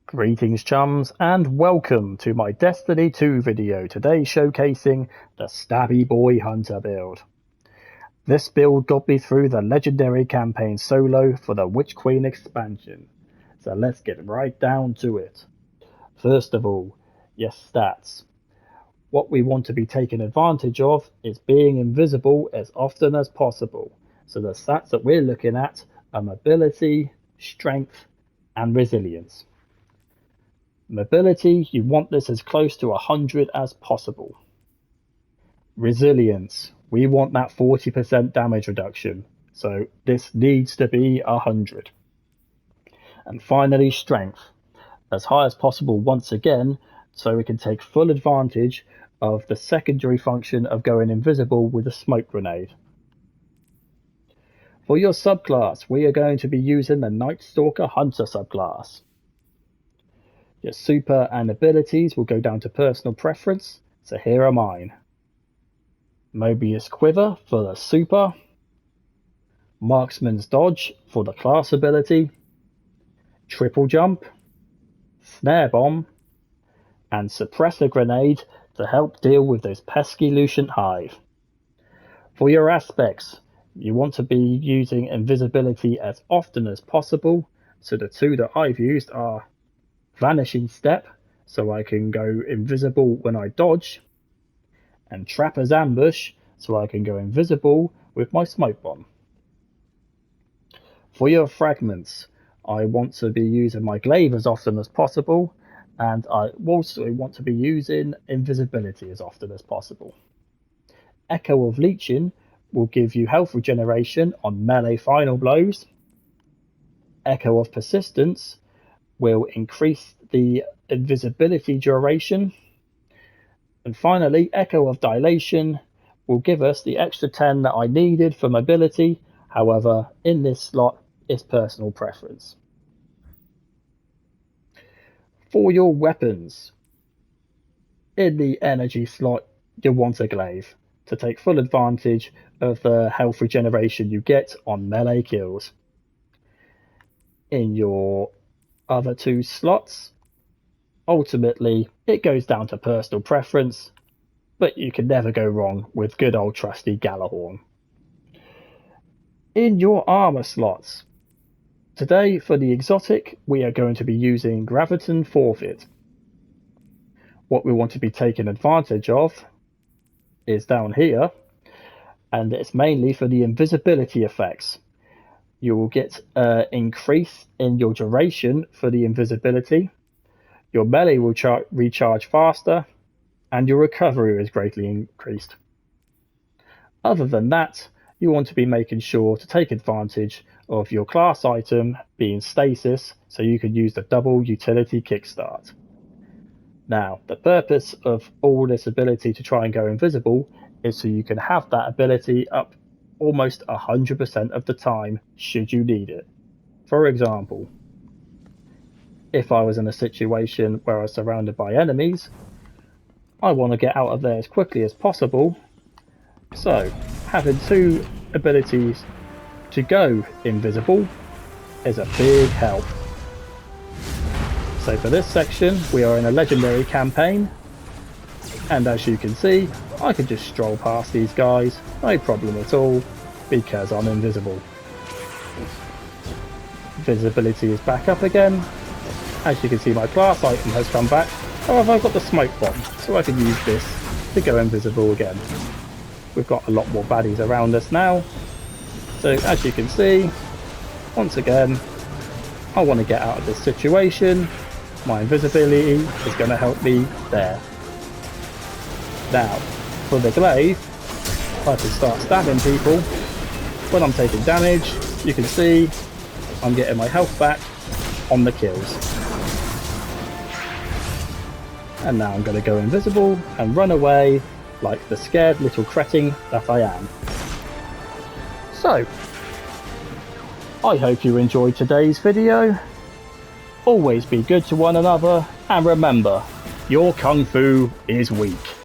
Greetings chums and welcome to my Destiny 2 video, today showcasing the Stabby Boy Hunter build. This build got me through the legendary campaign solo for the Witch Queen expansion, so let's get right down to it. First of all, your stats. What we want to be taking advantage of is being invisible as often as possible, so the stats that we're looking at are mobility, strength and resilience. Mobility, you want this as close to 100 as possible. Resilience, we want that 40% damage reduction, so this needs to be 100. And finally, strength, as high as possible once again, so we can take full advantage of the secondary function of going invisible with a smoke grenade. For your subclass, we are going to be using the Night Stalker Hunter subclass. Your super and abilities will go down to personal preference, so here are mine. Mobius Quiver for the super, Marksman's Dodge for the class ability, Triple Jump, Snare Bomb, and Suppressor Grenade to help deal with those pesky Lucent Hive. For your aspects, you want to be using invisibility as often as possible, so the two that I've used are Vanishing Step, so I can go invisible when I dodge, and Trapper's Ambush, so I can go invisible with my smoke bomb. For your fragments, I want to be using my glaive as often as possible, and I also want to be using invisibility as often as possible. Echo of Leeching will give you health regeneration on melee final blows. Echo of Persistence will increase the invisibility duration. And finally, Echo of Dilation will give us the extra 10 that I needed for mobility. However, in this slot, it's personal preference. For your weapons, in the energy slot, you'll want a glaive to take full advantage of the health regeneration you get on melee kills. In your other two slots, ultimately it goes down to personal preference, but you can never go wrong with good old trusty Galahorn. In your armor slots, today for the exotic we are going to be using Graviton Forfeit. What we want to be taking advantage of is down here, and it's mainly for the invisibility effects. You will get an increase in your duration for the invisibility, your melee will recharge faster, and your recovery is greatly increased. Other than that, you want to be making sure to take advantage of your class item being stasis, so you can use the double utility kickstart. Now, the purpose of all this ability to try and go invisible is so you can have that ability up almost 100% of the time should you need it. For example, if I was in a situation where I was surrounded by enemies, I want to get out of there as quickly as possible, so having two abilities to go invisible is a big help. So for this section we are in a legendary campaign, and as you can see I can just stroll past these guys, no problem at all, because I'm invisible. Visibility is back up again. As you can see, my class item has come back. However, I've got the smoke bomb, so I can use this to go invisible again. We've got a lot more baddies around us now. So as you can see, once again, I want to get out of this situation. My invisibility is going to help me there. Now, for the glaive, I can start stabbing people. When I'm taking damage, you can see I'm getting my health back on the kills. And now I'm going to go invisible and run away like the scared little cretin that I am. So, I hope you enjoyed today's video. Always be good to one another, and remember, your Kung Fu is weak.